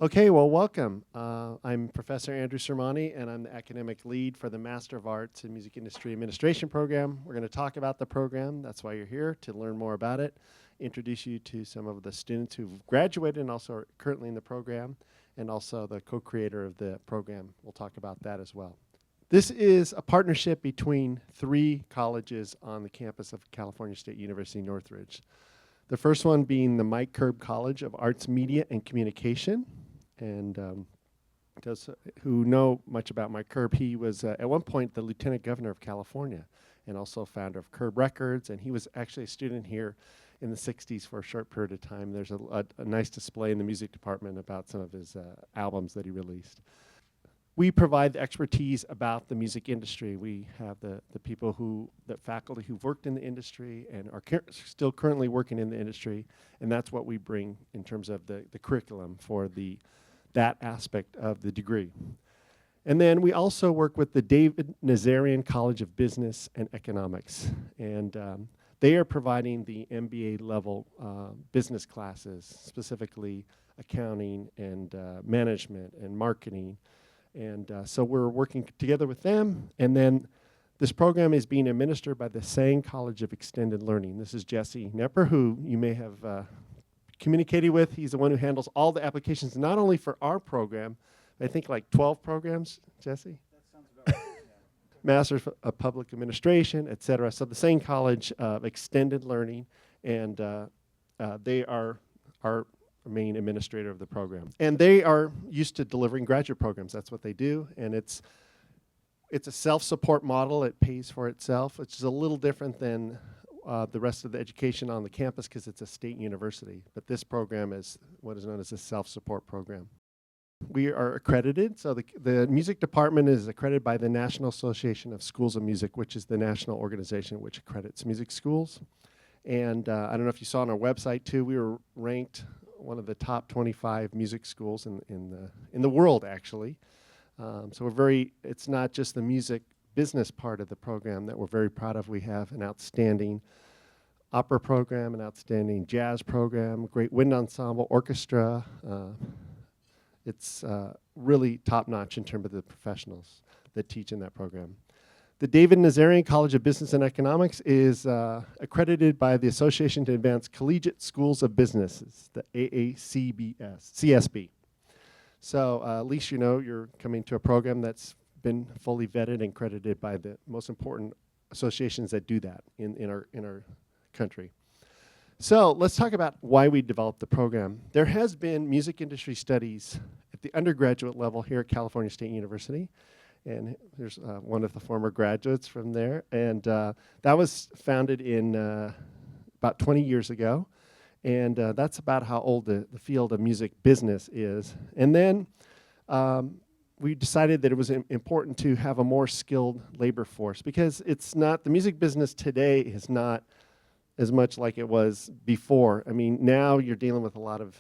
Okay, well, welcome. I'm Professor Andrew Sermani, and I'm the academic lead for the Master of Arts in Music Industry Administration program. We're going to talk about the program. That's why you're here, to learn more about it, introduce you to some of the students who've graduated and also are currently in the program, and also the co-creator of the program. We'll talk about that as well. This is a partnership between 3 colleges on the campus of California State University, Northridge. The first one being the Mike Curb College of Arts, Media, and Communication. And those who know much about Mike Curb, he was at one point the Lieutenant Governor of California and also founder of Curb Records. And he was actually a student here in the 60s for a short period of time. There's a nice display in the music department about some of his albums that he released. We provide the expertise about the music industry. We have the people the faculty who've worked in the industry and are still currently working in the industry, and that's what we bring in terms of the curriculum for that aspect of the degree. And then we also work with the David Nazarian College of Business and Economics, and they are providing the MBA level business classes, specifically accounting and management and marketing. And so we're working together with them. And then this program is being administered by the Sang College of Extended Learning. This is Jesse Knepper, who you may have communicated with. He's the one who handles all the applications, not only for our program, I think like 12 programs, Jesse? That sounds about right, yeah. Masters of Public Administration, et cetera. So the Sang College of Extended Learning, and they are our main administrator of the program. And they are used to delivering graduate programs. That's what they do. And it's a self-support model. It pays for itself, which is a little different than the rest of the education on the campus because it's a state university. But this program is what is known as a self-support program. We are accredited. So the music department is accredited by the National Association of Schools of Music, which is the national organization which accredits music schools. And I don't know if you saw on our website too, we were ranked one of the top 25 music schools in the world, actually. So it's not just the music business part of the program that we're very proud of. We have an outstanding opera program, an outstanding jazz program, great wind ensemble, orchestra. It's really top-notch in terms of the professionals that teach in that program. The David Nazarian College of Business and Economics is accredited by the Association to Advance Collegiate Schools of Businesses, the CSB. So at least you know you're coming to a program that's been fully vetted and accredited by the most important associations that do that in our country. So let's talk about why we developed the program. There has been music industry studies at the undergraduate level here at California State University. And here's one of the former graduates from there. And that was founded in about 20 years ago. And that's about how old the field of music business is. And then we decided that it was important to have a more skilled labor force because the music business today is not as much like it was before. I mean, now you're dealing with a lot of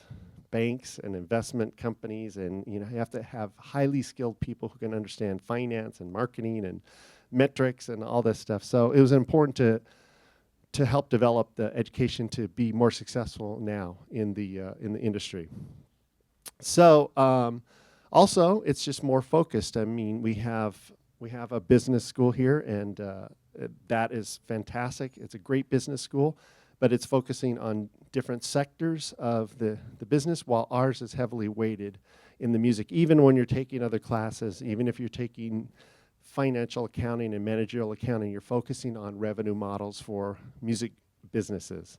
banks and investment companies, and you have to have highly skilled people who can understand finance and marketing and metrics and all this stuff. So it was important to help develop the education to be more successful now in the industry. So also it's just more focused. I mean, we have a business school here, and that is fantastic. It's a great business school, but it's focusing on different sectors of the business, while ours is heavily weighted in the music. Even when you're taking other classes, even if you're taking financial accounting and managerial accounting, you're focusing on revenue models for music businesses.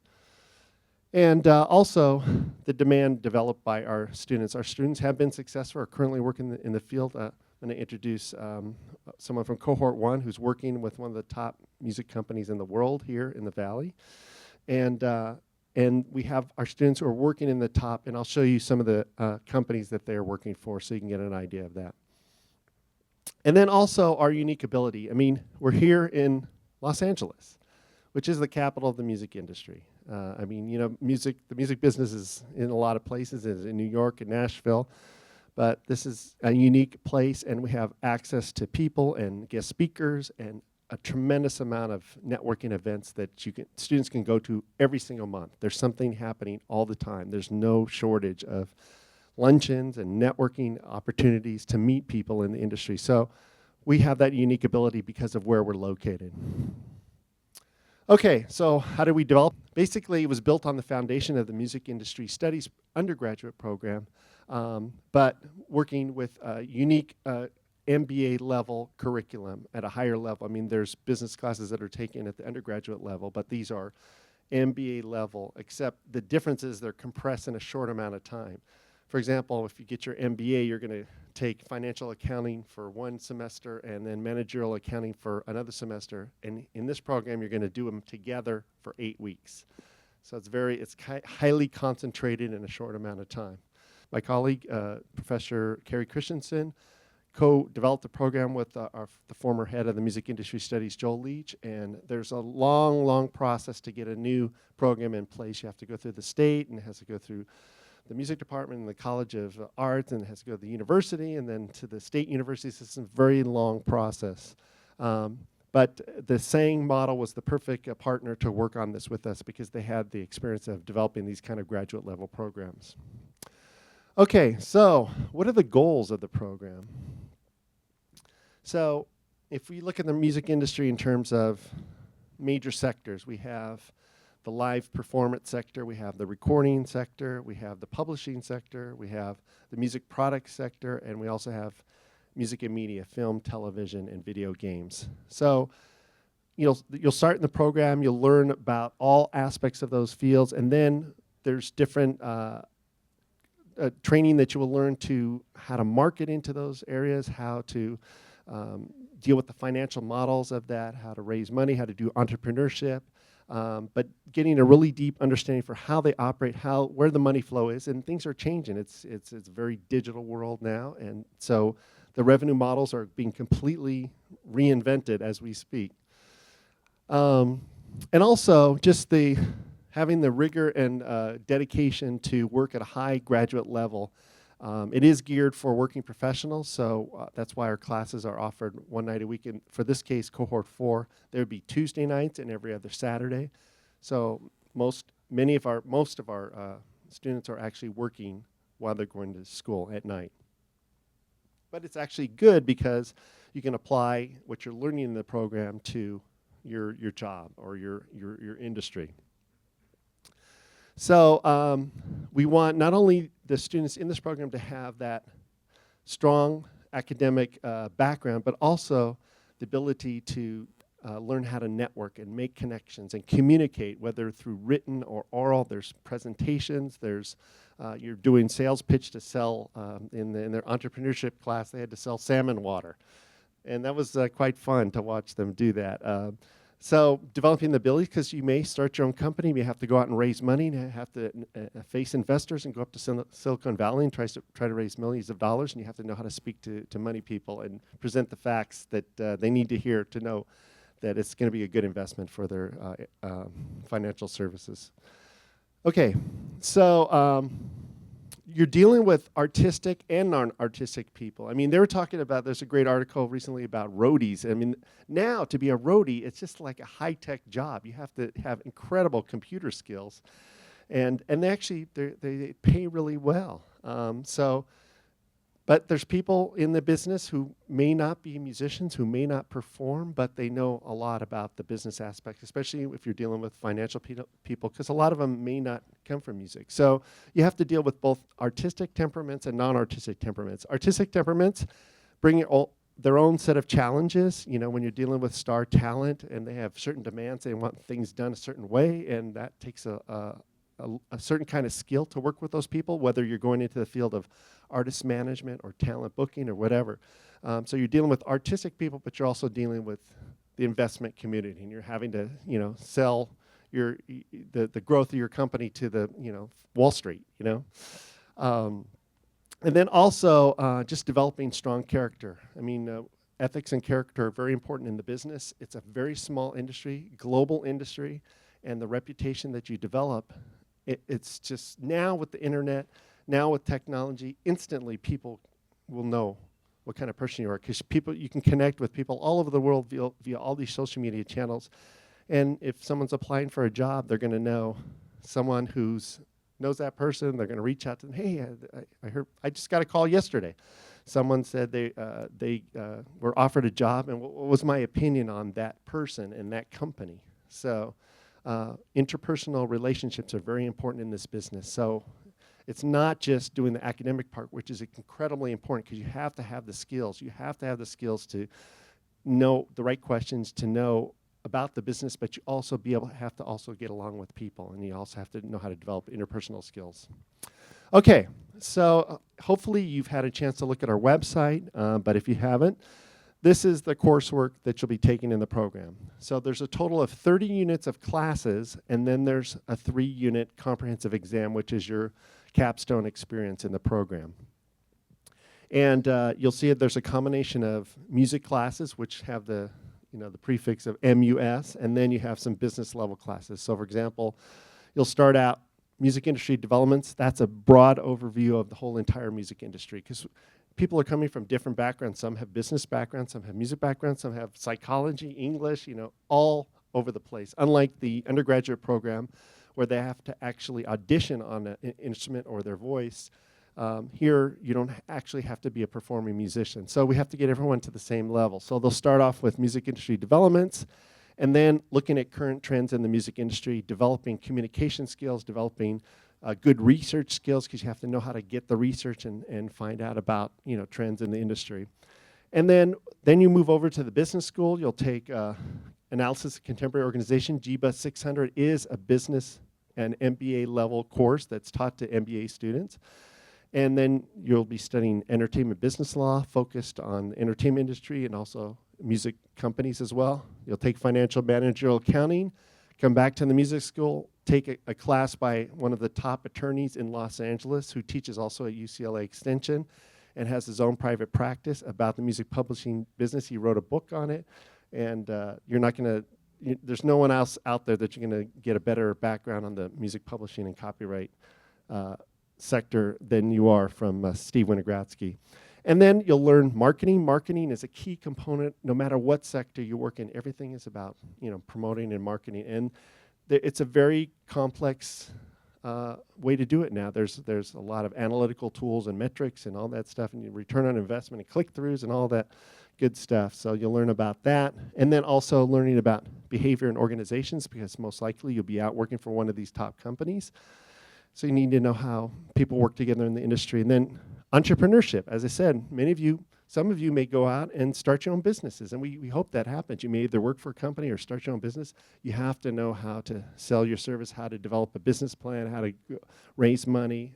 And also, the demand developed by our students. Our students have been successful, are currently working in the field. I'm going to introduce someone from Cohort 1 who's working with one of the top music companies in the world here in the Valley. And we have our students who are working in the top, and I'll show you some of the companies that they're working for so you can get an idea of that. And then also our unique ability. I mean, we're here in Los Angeles, which is the capital of the music industry. I mean, the music business is in a lot of places. It's in New York and Nashville, but this is a unique place, and we have access to people and guest speakers and a tremendous amount of networking events that students can go to every single month. There's something happening all the time. There's no shortage of luncheons and networking opportunities to meet people in the industry. So we have that unique ability because of where we're located. Okay, so how did we develop? Basically, it was built on the foundation of the Music Industry Studies undergraduate program, but working with a unique MBA level curriculum at a higher level. I mean, there's business classes that are taken at the undergraduate level, but these are MBA level, except the difference is they're compressed in a short amount of time. For example, if you get your MBA, you're going to take financial accounting for one semester and then managerial accounting for another semester. And in this program, you're going to do them together for 8 weeks. So it's highly concentrated in a short amount of time. My colleague, Professor Carrie Christianson, co-developed the program with the former head of the Music Industry Studies, Joel Leach, and there's a long, long process to get a new program in place. You have to go through the state, and it has to go through the music department and the College of Arts, and it has to go to the university, and then to the state university system. Very long process. But the Sang model was the perfect partner to work on this with us because they had the experience of developing these kind of graduate level programs. Okay, so what are the goals of the program? So if we look at the music industry in terms of major sectors, we have the live performance sector, we have the recording sector, we have the publishing sector, we have the music product sector, and we also have music and media, film, television, and video games. So you'll start in the program, you'll learn about all aspects of those fields, and then there's different training that you will learn to how to market into those areas, how to deal with the financial models of that, how to raise money, how to do entrepreneurship, but getting a really deep understanding for how they operate, where the money flow is, and things are changing. It's a very digital world now, and so the revenue models are being completely reinvented as we speak. And also just having the rigor and dedication to work at a high graduate level. It is geared for working professionals, so that's why our classes are offered one night a week. And for this case, cohort 4, there would be Tuesday nights and every other Saturday. So most of our students are actually working while they're going to school at night. But it's actually good because you can apply what you're learning in the program to your job or your industry. So we want not only the students in this program to have that strong academic background, but also the ability to learn how to network and make connections and communicate, whether through written or oral. There's presentations, you're doing sales pitch to sell, in their entrepreneurship class, they had to sell salmon water. And that was quite fun to watch them do that. So developing the ability, because you may start your own company, you have to go out and raise money, and have to face investors and go up to Silicon Valley and try to raise millions of dollars, and you have to know how to speak to money people and present the facts that they need to hear to know that it's going to be a good investment for their financial services. Okay, so you're dealing with artistic and non-artistic people. I mean, they were talking about, there's a great article recently about roadies. I mean, now to be a roadie, it's just like a high-tech job. You have to have incredible computer skills. And they actually, they pay really well. But there's people in the business who may not be musicians, who may not perform, but they know a lot about the business aspect, especially if you're dealing with financial people, because a lot of them may not come from music. So you have to deal with both artistic temperaments and non-artistic temperaments. Artistic temperaments bring their own set of challenges, when you're dealing with star talent and they have certain demands, they want things done a certain way, and that takes a certain kind of skill to work with those people, whether you're going into the field of artist management or talent booking or whatever. So you're dealing with artistic people, but you're also dealing with the investment community, and you're having to, sell the growth of your company to the, Wall Street, And then also just developing strong character. I mean, ethics and character are very important in the business. It's a very small industry, global industry, and the reputation that you develop, it's just now with the internet, now with technology, instantly people will know what kind of person you are, because you can connect with people all over the world via all these social media channels. And if someone's applying for a job, they're going to know someone who's knows that person. They're going to reach out to them. Hey, I heard, I just got a call yesterday. Someone said they were offered a job, and what was my opinion on that person and that company? So interpersonal relationships are very important in this business. So it's not just doing the academic part, which is incredibly important because you have to have the skills. You have to have the skills to know the right questions, to know about the business, but you also have to also get along with people, and you also have to know how to develop interpersonal skills. Okay, so hopefully you've had a chance to look at our website, but if you haven't, this is the coursework that you'll be taking in the program. So there's a total of 30 units of classes, and then there's a 3-unit comprehensive exam, which is your capstone experience in the program. And you'll see that there's a combination of music classes, which have the prefix of MUS, and then you have some business level classes. So for example, you'll start out music industry developments. That's a broad overview of the whole entire music industry, because people are coming from different backgrounds. Some have business backgrounds, some have music backgrounds, some have psychology, English, all over the place. Unlike the undergraduate program where they have to actually audition on an instrument or their voice, here you don't actually have to be a performing musician. So we have to get everyone to the same level. So they'll start off with music industry developments, and then looking at current trends in the music industry, developing communication skills, developing good research skills, because you have to know how to get the research and find out about trends in the industry. And then you move over to the business school. You'll take Analysis of Contemporary Organization. GBUS 600 is a business and MBA level course that's taught to MBA students. And then you'll be studying entertainment business law, focused on the entertainment industry and also music companies as well. You'll take financial managerial accounting, come back to the music school, take a class by one of the top attorneys in Los Angeles who teaches also at UCLA Extension and has his own private practice about the music publishing business. He wrote a book on it, and you're not going to, there's no one else out there that you're going to get a better background on the music publishing and copyright sector than you are from Steve Winogradsky. And then you'll learn marketing. Marketing is a key component no matter what sector you work in. Everything is about promoting and marketing, and it's a very complex way to do it now. There's a lot of analytical tools and metrics and all that stuff, and return on investment and click-throughs and all that good stuff. So you'll learn about that, and then also learning about behavior in organizations, because most likely you'll be out working for one of these top companies. So you need to know how people work together in the industry. And then entrepreneurship. As I said, some of you may go out and start your own businesses, and we hope that happens. You may either work for a company or start your own business. You have to know how to sell your service, how to develop a business plan, how to raise money,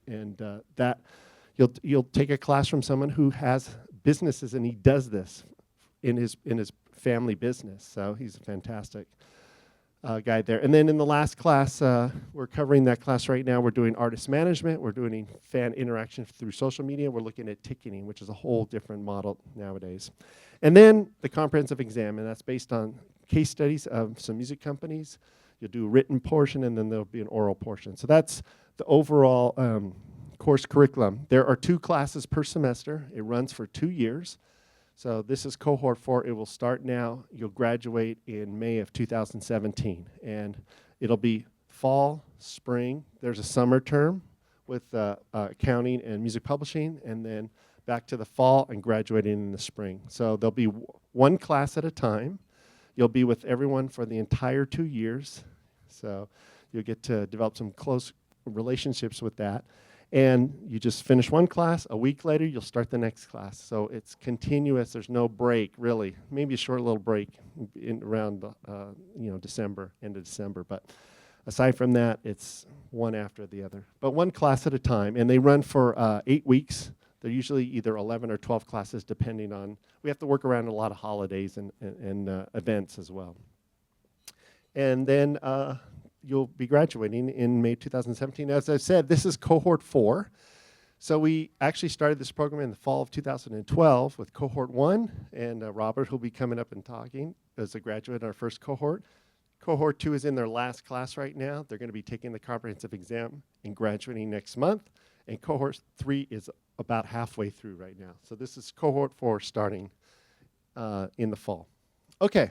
and that you'll take a class from someone who has businesses, and he does this in his family business. So he's a fantastic guy there. And then in the last class, we're covering that class right now. We're doing artist management. We're doing fan interaction through social media. We're looking at ticketing, which is a whole different model nowadays. And then the comprehensive exam, and that's based on case studies of some music companies. You'll do a written portion, and then there'll be an oral portion. So that's the overall course curriculum. There are 2 classes per semester. It runs for 2 years. So this is cohort 4. It will start now. You'll graduate in May of 2017. And it'll be fall, spring. There's a summer term with accounting and music publishing, and then back to the fall and graduating in the spring. So there'll be one class at a time. You'll be with everyone for the entire 2 years. So you'll get to develop some close relationships with that. And you just finish one class, a week later you'll start the next class. So it's continuous, there's no break really. Maybe a short little break around December, end of December. But aside from that, it's one after the other. But one class at a time, and they run for 8 weeks. They're usually either 11 or 12 classes depending on, we have to work around a lot of holidays and events as well. And then you'll be graduating in May 2017. As I said, this is cohort 4. So we actually started this program in the fall of 2012 with cohort 1, and Robert, who'll be coming up and talking, as a graduate in our first cohort. Cohort 2 is in their last class right now. They're going to be taking the comprehensive exam and graduating next month. And cohort 3 is about halfway through right now. So this is cohort 4 starting in the fall. Okay.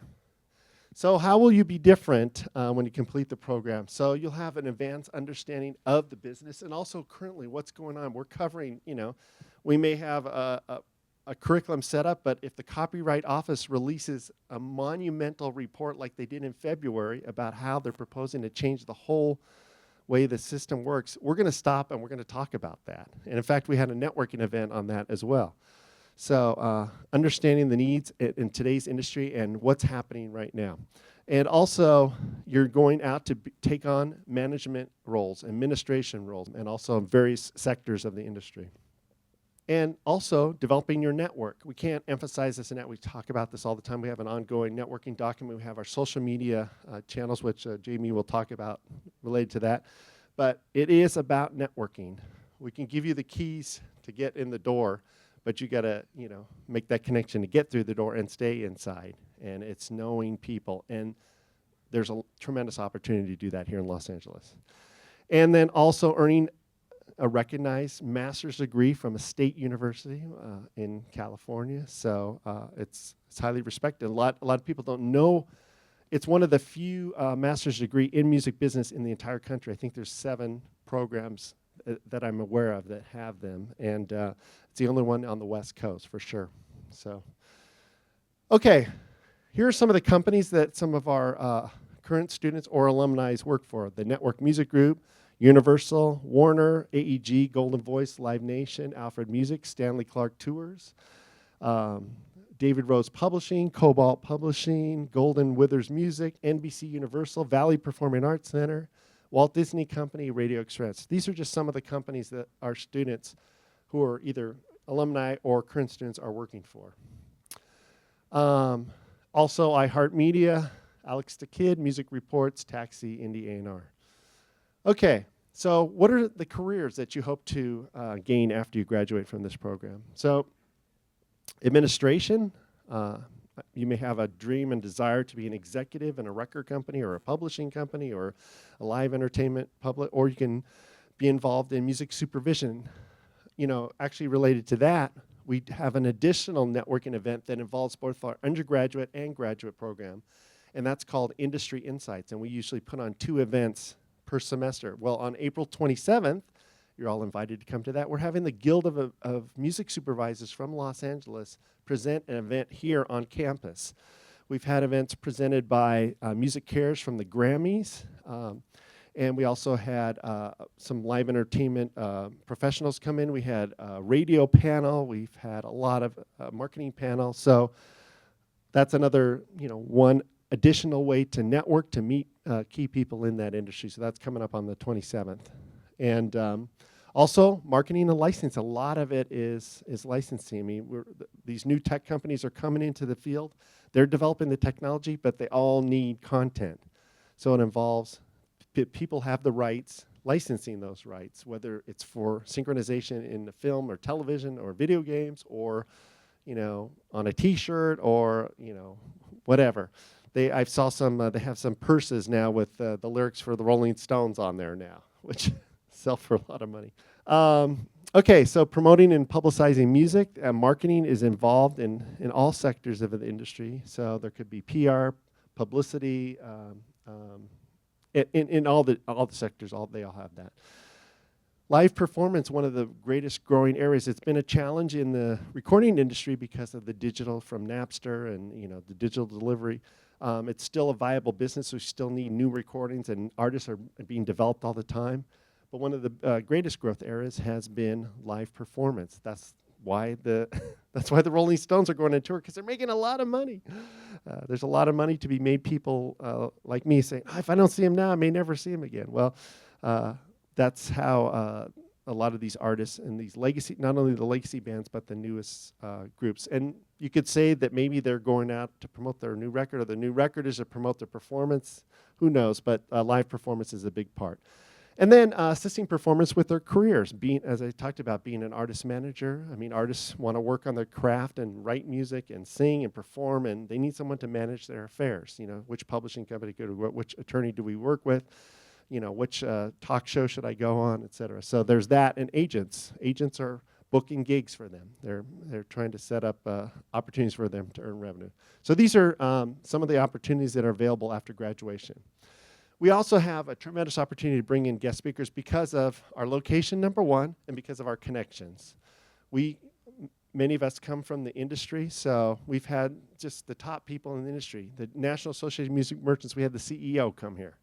So how will you be different when you complete the program? So you'll have an advanced understanding of the business and also currently what's going on. We're covering, we may have a curriculum set up, but if the Copyright Office releases a monumental report like they did in February about how they're proposing to change the whole way the system works, we're going to stop and we're going to talk about that. And in fact, we had a networking event on that as well. So understanding the needs in today's industry and what's happening right now. And also, you're going out to take on management roles, administration roles, and also in various sectors of the industry. And also, developing your network. We can't emphasize this enough. We talk about this all the time. We have an ongoing networking document. We have our social media channels, which Jamie will talk about related to that. But it is about networking. We can give you the keys to get in the door, but you gotta, make that connection to get through the door and stay inside. And it's knowing people. And there's a tremendous opportunity to do that here in Los Angeles. And then also earning a recognized master's degree from a state university in California. So it's highly respected. A lot of people don't know. It's one of the few master's degree in music business in the entire country. I think there's 7 programs that I'm aware of that have them. And it's the only one on the West Coast for sure. So, okay, here are some of the companies that some of our current students or alumni work for. The Network Music Group, Universal, Warner, AEG, Golden Voice, Live Nation, Alfred Music, Stanley Clark Tours, David Rose Publishing, Cobalt Publishing, Golden Withers Music, NBC Universal, Valley Performing Arts Center, Walt Disney Company, Radio Express. These are just some of the companies that our students who are either alumni or current students are working for. Also, iHeartMedia, Alex the Kid, Music Reports, Taxi, Indie A&R. Okay, so what are the careers that you hope to gain after you graduate from this program? So, administration, you may have a dream and desire to be an executive in a record company or a publishing company or a live entertainment public, or you can be involved in music supervision. Actually related to that, we have an additional networking event that involves both our undergraduate and graduate program, and that's called Industry Insights, and we usually put on 2 events per semester. Well, on April 27th, you're all invited to come to that. We're having the Guild of Music Supervisors from Los Angeles present an event here on campus. We've had events presented by Music Cares from the Grammys, and we also had some live entertainment professionals come in. We had a radio panel. We've had a lot of marketing panels. So that's another, one additional way to network, to meet key people in that industry. So that's coming up on the 27th. And also, marketing and licensing. A lot of it is licensing. I mean, these new tech companies are coming into the field. They're developing the technology, but they all need content. So it involves people have the rights, licensing those rights, whether it's for synchronization in the film or television or video games or, on a T-shirt or, whatever. I saw some, they have some purses now with the lyrics for the Rolling Stones on there now, which sell for a lot of money. Okay, so promoting and publicizing music, marketing is involved in all sectors of the industry. So there could be PR, publicity, in all the sectors, they all have that. Live performance, one of the greatest growing areas. It's been a challenge in the recording industry because of the digital from Napster and the digital delivery. It's still a viable business. We still need new recordings, and artists are being developed all the time. But one of the greatest growth areas has been live performance. That's why the Rolling Stones are going on tour, because they're making a lot of money. There's a lot of money to be made. People like me saying, if I don't see him now, I may never see him again. Well, that's how a lot of these artists and these legacy, not only the legacy bands, but the newest groups. And you could say that maybe they're going out to promote their new record, or the new record is to promote their performance. Who knows? But live performance is a big part. And then assisting performers with their careers, as I talked about, being an artist manager. I mean, artists want to work on their craft and write music and sing and perform, and they need someone to manage their affairs. Which publishing company which attorney do we work with? Which talk show should I go on, et cetera. So there's that, and agents. Agents are booking gigs for them. They're trying to set up opportunities for them to earn revenue. So these are some of the opportunities that are available after graduation. We also have a tremendous opportunity to bring in guest speakers because of our location, number one, and because of our connections. Many of us come from the industry, so we've had just the top people in the industry. The National Association of Music Merchants, we had the CEO come here.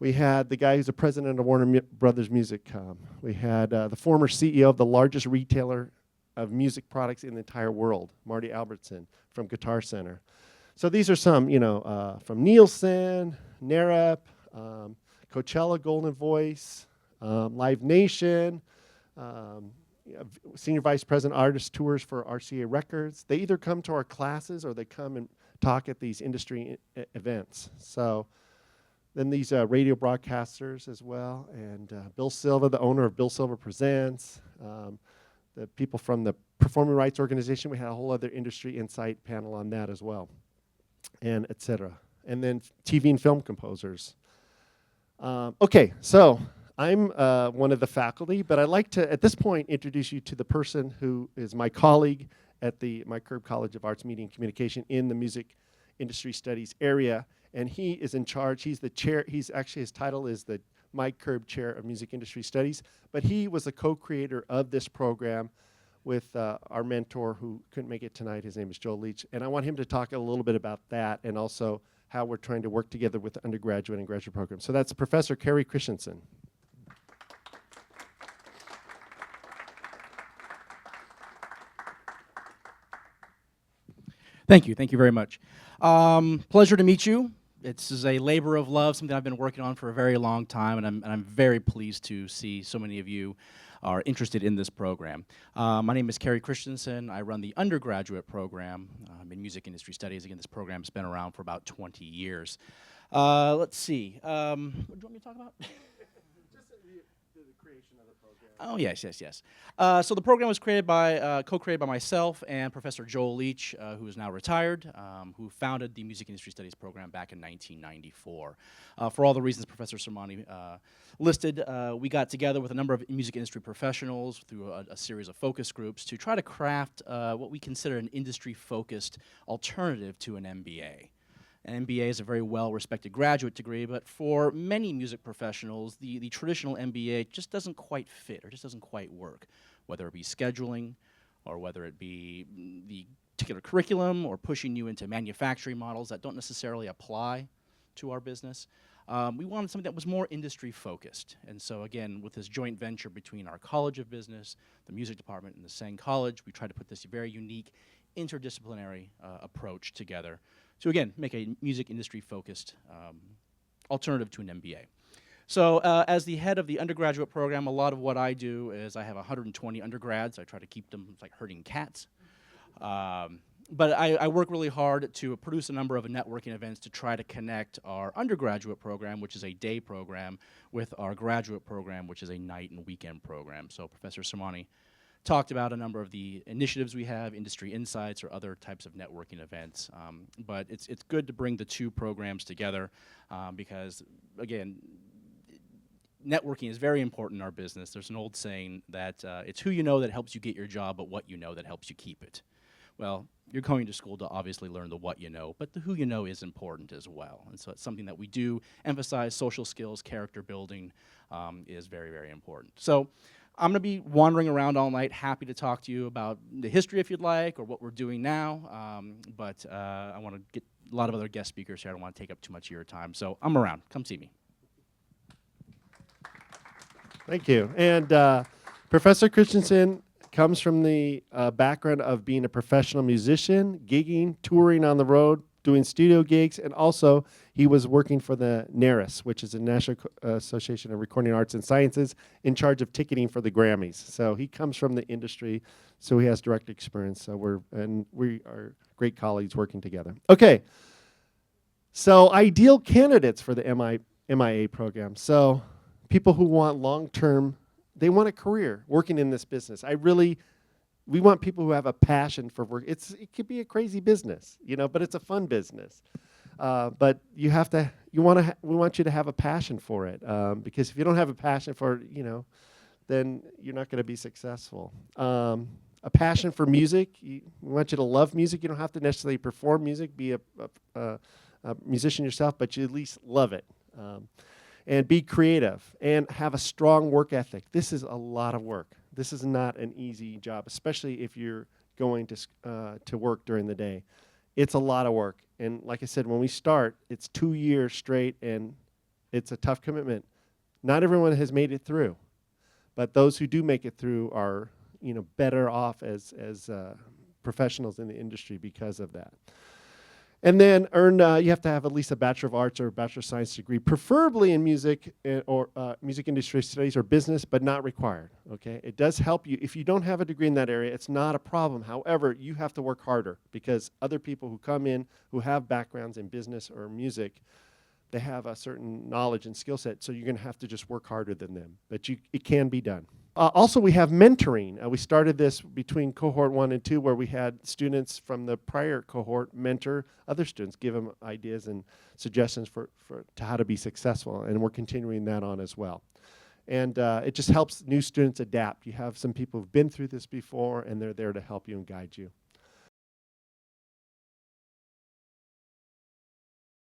We had the guy who's the president of Warner Brothers Music come. We had the former CEO of the largest retailer of music products in the entire world, Marty Albertson from Guitar Center. So these are some, from Nielsen, NAREP, Coachella, Golden Voice, Live Nation, Senior Vice President Artist Tours for RCA Records. They either come to our classes or they come and talk at these industry events. So then these radio broadcasters as well, and Bill Silva, the owner of Bill Silva Presents, the people from the Performing Rights Organization. We had a whole other industry insight panel on that as well, and et cetera. And then TV and film composers. Okay, so I'm one of the faculty, but I'd like to, at this point, introduce you to the person who is my colleague at the Mike Curb College of Arts, Media, and Communication in the Music Industry Studies area, and he is in charge. He's the chair. He's actually, his title is the Mike Curb Chair of Music Industry Studies, but he was the co-creator of this program with our mentor who couldn't make it tonight. His name is Joe Leach, and I want him to talk a little bit about that and also how we're trying to work together with the undergraduate and graduate program. So that's Professor Carrie Christianson. Thank you very much. Pleasure to meet you. This is a labor of love, something I've been working on for a very long time, and I'm very pleased to see so many of you are interested in this program. My name is Carrie Christianson. I run the undergraduate program in Music Industry Studies. Again, this program's been around for about 20 years. Let's see. What do you want me to talk about? Oh, yes. So the program was co-created by myself and Professor Joel Leach, who is now retired, who founded the Music Industry Studies program back in 1994. For all the reasons Professor Sermani listed, we got together with a number of music industry professionals through a series of focus groups to try to craft what we consider an industry-focused alternative to an MBA. An MBA is a very well-respected graduate degree, but for many music professionals, the traditional MBA just doesn't quite fit or just doesn't quite work, whether it be scheduling or whether it be the particular curriculum or pushing you into manufacturing models that don't necessarily apply to our business. We wanted something that was more industry-focused. And so again, with this joint venture between our College of Business, the music department, and the Seng College, we tried to put this very unique interdisciplinary approach together to, again, make a music industry-focused alternative to an MBA. So as the head of the undergraduate program, a lot of what I do is I have 120 undergrads. I try to keep them like herding cats. But I work really hard to produce a number of networking events to try to connect our undergraduate program, which is a day program, with our graduate program, which is a night and weekend program. So Professor Sermani talked about a number of the initiatives we have, industry insights or other types of networking events. But it's good to bring the two programs together because, again, networking is very important in our business. There's an old saying that it's who you know that helps you get your job, but what you know that helps you keep it. Well, you're going to school to obviously learn the what you know, but the who you know is important as well. And so it's something that we do emphasize. Social skills, character building is very, very important. So I'm going to be wandering around all night, happy to talk to you about the history if you'd like, or what we're doing now, but I want to get a lot of other guest speakers here. I don't want to take up too much of your time, so I'm around. Come see me. Thank you. And Professor Christensen comes from the background of being a professional musician, gigging, touring on the road, doing studio gigs, and also he was working for the NARIS, which is the National Association of Recording Arts and Sciences, in charge of ticketing for the Grammys. So he comes from the industry, so he has direct experience. So we are great colleagues working together. Okay, so ideal candidates for the MIA program. So people who want long-term, they want a career working in this business. We want people who have a passion for work. It could be a crazy business, but it's a fun business. But we want you to have a passion for it, because if you don't have a passion for it, then you're not going to be successful. A passion for music. We want you to love music. You don't have to necessarily perform music, be a musician yourself, but you at least love it. And be creative and have a strong work ethic. This is a lot of work. This is not an easy job, especially if you're going to work during the day. It's a lot of work. And like I said, when we start, it's 2 years straight, and it's a tough commitment. Not everyone has made it through, but those who do make it through are, better off as professionals in the industry because of that. And then you have to have at least a Bachelor of Arts or a Bachelor of Science degree, preferably in music or music industry studies or business, but not required, okay? It does help you. If you don't have a degree in that area, it's not a problem. However, you have to work harder because other people who come in who have backgrounds in business or music, they have a certain knowledge and skill set, so you're going to have to just work harder than them. But it can be done. Also, we have mentoring. We started this between cohort 1 and 2, where we had students from the prior cohort mentor other students, give them ideas and suggestions to how to be successful, and we're continuing that on as well. And it just helps new students adapt. You have some people who've been through this before, and they're there to help you and guide you.